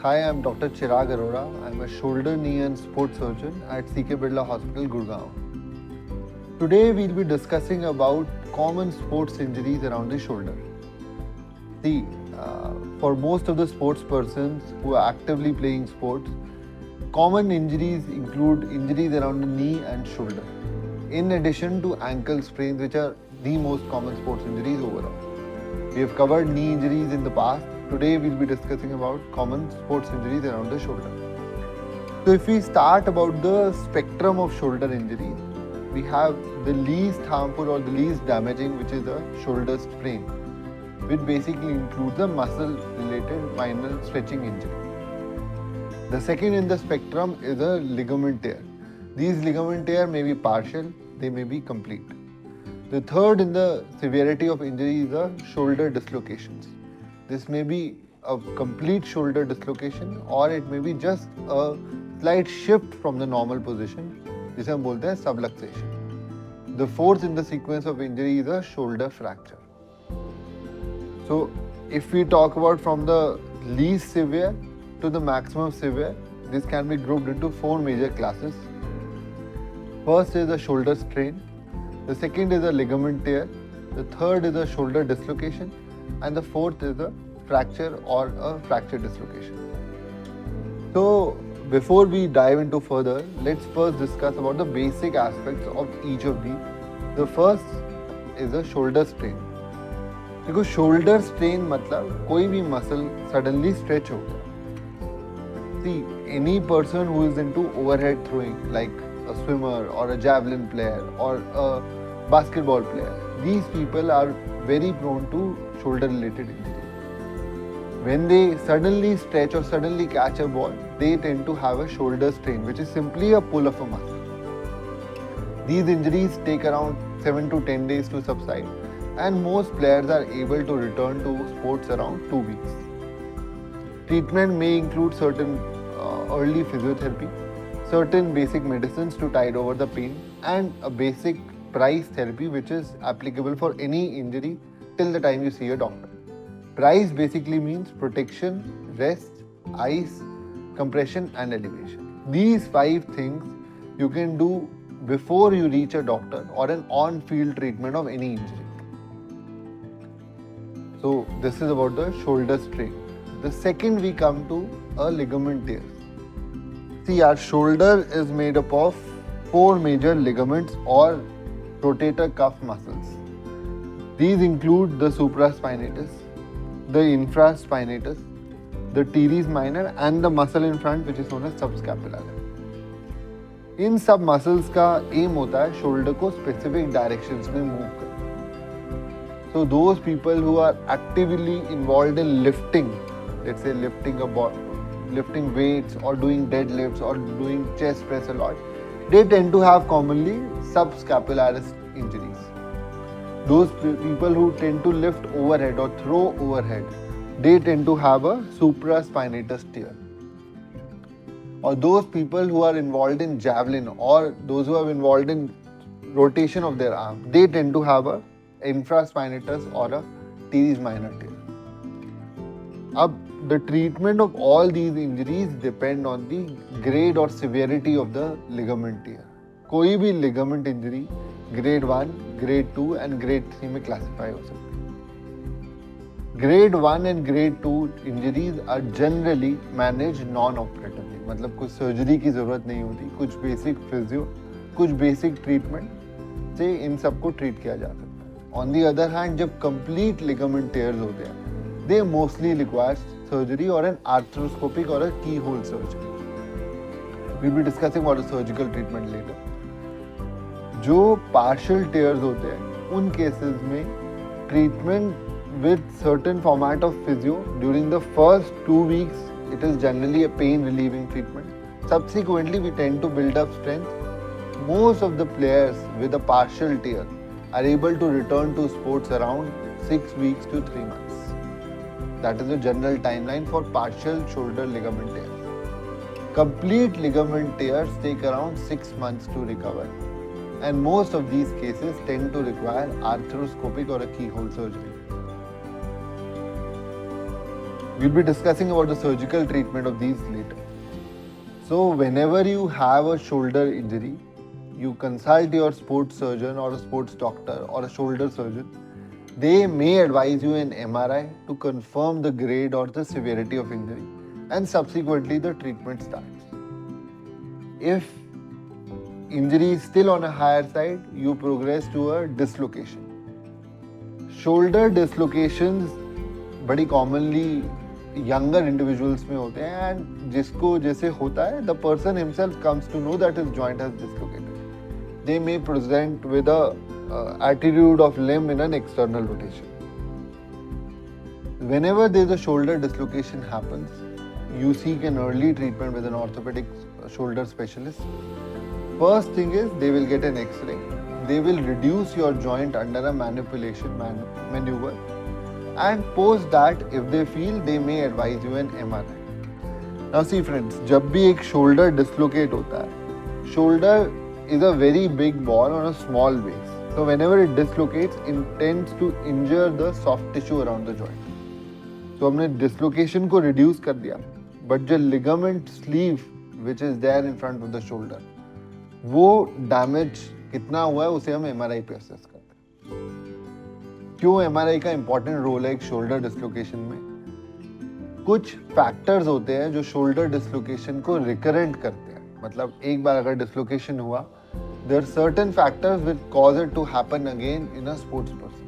Hi, I'm Dr. Chirag Arora. I'm a shoulder, knee and sports surgeon at CK Birla Hospital, Gurgaon. Today we'll be discussing about common sports injuries around the shoulder. See, for most of the sports persons who are actively playing sports, common injuries include injuries around the knee and shoulder, in addition to ankle sprains, which are the most common sports injuries overall. We have covered knee injuries in the past. Today we'll be discussing about common sports injuries around the shoulder. So if we start about the spectrum of shoulder injuries, we have the least harmful or the least damaging, which is a shoulder sprain, which basically includes a muscle-related minor stretching injury. The second in the spectrum is a ligament tear. These ligament tear may be partial, they may be complete. The third in the severity of injury is a shoulder dislocations. This may be a complete shoulder dislocation or it may be just a slight shift from the normal position, जिसे हम बोलते हैं subluxation. The fourth in the sequence of injury is a shoulder fracture. So if we talk about from the least severe to the maximum severe, this can be grouped into four major classes. First is a shoulder strain. The second is a ligament tear. The third is a shoulder dislocation. And the fourth is a fracture or a fracture dislocation. So before we dive into further, let's first discuss about the basic aspects of each of these. The first is a shoulder strain. देखो shoulder strain मतलब कोई भी muscle suddenly stretch हो गया. See, any person who is into overhead throwing, like a swimmer or a javelin player or a basketball player, these people are very prone to shoulder related injury. When they suddenly stretch or suddenly catch a ball, they tend to have a shoulder strain, which is simply a pull of a muscle. These injuries take around 7 to 10 days to subside, and most players are able to return to sports around 2 weeks. Treatment may include certain early physiotherapy, certain basic medicines to tide over the pain, and a basic price therapy which is applicable for any injury till the time you see a doctor. Price basically means protection, rest, ice, compression and elevation. These 5 things you can do before you reach a doctor or an on-field treatment of any injury. So this is about the shoulder strain. The second we come to a ligament tear. See, our shoulder is made up of 4 major ligaments or rotator cuff muscles. These include the supraspinatus, the infraspinatus, the teres minor and the muscle in front which is known as subscapularis. इन सब muscles का M होता है shoulder को specific directions में move करना. So those people who are actively involved in lifting, let's say lifting weights or doing deadlifts or doing chest press a lot, they tend to have commonly subscapularis injuries. Those people who tend to lift overhead or throw overhead, they tend to have a supraspinatus tear. Or those people who are involved in javelin or those who are involved in rotation of their arm, they tend to have a infraspinatus or a teres minor tear. The treatment of all these injuries depend on the grade or severity of the ligament tear. कोई भी ligament injury grade 1, grade 2 and grade 3 में classify हो सकती है. Grade 1 and grade 2 injuries are generally managed non-operatively. मतलब कुछ surgery की ज़रूरत नहीं होती, कुछ बेसिक फिजियो, कुछ बेसिक ट्रीटमेंट से इन सबको ट्रीट किया जा सकता है. ऑन दी अदर हैंड जब कंप्लीट लिगामेंट टेयर्स होते हैं, दे मोस्टली रिक्वायर सर्जरी और एन आर्थ्रोस्कोपिक और a keyhole surgery. We will be discussing about surgical treatment later. जो पार्शियल टेयर्स होते हैं उन केसेस में treatment with certain format of physio during the first 2 weeks, it is generally a pain relieving treatment. Subsequently, we tend to build up strength. Most of the players with a partial tear are able to return to sports around 6 weeks to 3 months. That is the general timeline for partial shoulder ligament tears. Complete ligament tears take around 6 months to recover, and most of these cases tend to require arthroscopic or a keyhole surgery. We'll be discussing about the surgical treatment of these later. So whenever you have a shoulder injury, you consult your sports surgeon or a sports doctor or a shoulder surgeon. They may advise you an MRI to confirm the grade or the severity of injury, and subsequently the treatment starts. If injury is still on a higher side, you progress to a dislocation. Shoulder dislocations बड़ी commonly younger individuals में होते हैं, and जिसको जैसे होता है, the person himself comes to know that his joint has dislocated. They may present with a attitude of limb in an external rotation. Whenever there is a shoulder dislocation happens, you seek an early treatment with an orthopedic shoulder specialist. First thing is they will get an X-ray. They will reduce your joint under a manipulation maneuver, and post that, if they feel, they may advise you an MRI. Now see friends, जब भी एक shoulder dislocate होता है, shoulder is a very big ball on a small base. So whenever it dislocates, it tends to injure the soft tissue around the joint. So हमने dislocation को reduce कर दिया, but जो ligament sleeve which is there in front of the shoulder, वो damage कितना हुआ है उसे हम MRI पे assess करते हैं. क्यों MRI का important role है एक shoulder dislocation में? कुछ factors होते हैं जो shoulder dislocation को recurrent करते हैं. मतलब एक बार अगर dislocation हुआ, there are certain factors which cause it to happen again in a sports person.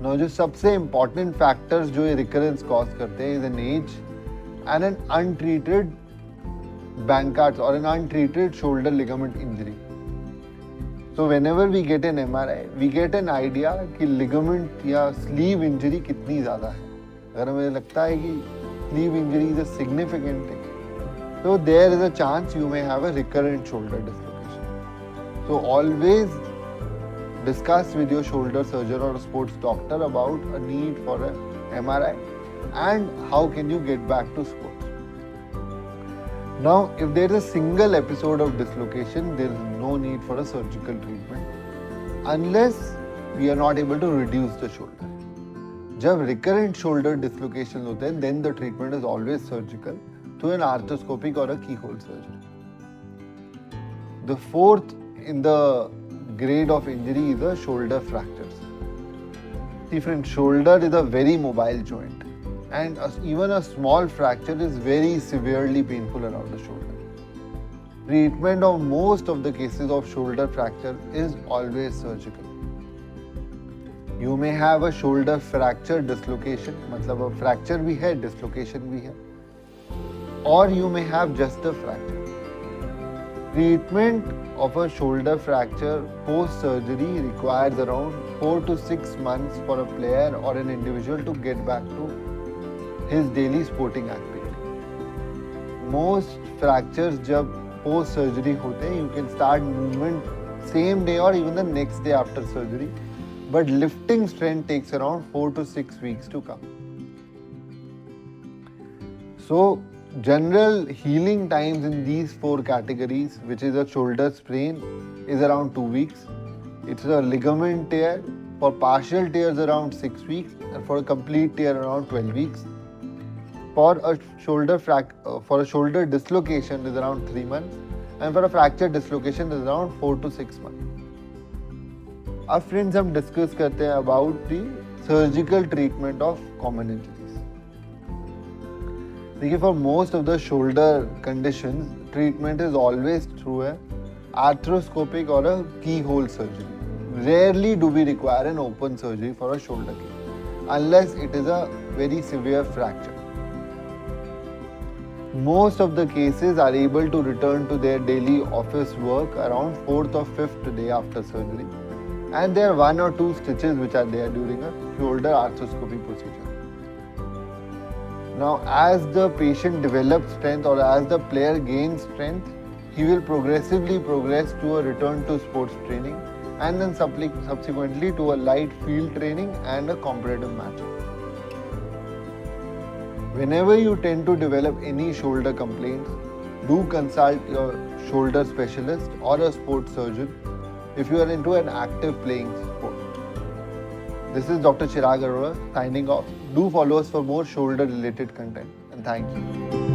Now जो सबसे important factors जो ये recurrence cause करते हैं is an age and an untreated Bankhart's or an untreated shoulder ligament injury. So whenever we get an MRI, we get an idea कि ligament या sleeve injury कितनी ज़्यादा है. अगर हमें लगता है कि sleeve injury is a significant thing, so there is a chance you may have a recurrent shoulder dislocation. So always discuss with your shoulder surgeon or a sports doctor about a need for an MRI and how can you get back to sports. Now, if there is a single episode of dislocation, there is no need for a surgical treatment unless we are not able to reduce the shoulder. जब recurrent shoulder dislocation होते हैं, then the treatment is always surgical through an arthroscopic or a keyhole surgery. The fourth in the grade of injury is the shoulder fractures. Different shoulder is a very mobile joint, and even a small fracture is very severely painful around the shoulder. Treatment of most of the cases of shoulder fracture is always surgical. You may have a shoulder fracture dislocation, मतलब a fracture भी है, dislocation भी है, or you may have just a fracture. Treatment of a shoulder fracture post-surgery requires around 4 to 6 months for a player or an individual to get back to his daily sporting activity. Most fractures जब post-surgery होते हैं, you can start movement same day or even the next day after surgery, but lifting strength takes around 4 to 6 weeks to come. So general healing times in these four categories, which is a shoulder sprain, is around 2 weeks. It's a ligament tear. For partial tears around 6 weeks, and for a complete tear around 12 weeks. For a shoulder dislocation is around 3 months, and for a fracture dislocation is around 4 to 6 months. अब friends हम discuss करते हैं about the surgical treatment of common injuries. देखिए, for most of the shoulder conditions, treatment is always through a arthroscopic or a keyhole surgery. Rarely do we require an open surgery for a shoulder case, unless it is a very severe fracture. Most of the cases are able to return to their daily office work around 4th or 5th day after surgery, and there are 1 or 2 stitches which are there during a shoulder arthroscopy procedure. Now, as the patient develops strength or as the player gains strength, he will progressively progress to a return to sports training and then subsequently to a light field training and a competitive matching. Whenever you tend to develop any shoulder complaints, do consult your shoulder specialist or a sports surgeon if you are into an active playing sport. This is Dr. Chirag Arora signing off. Do follow us for more shoulder related content, and thank you.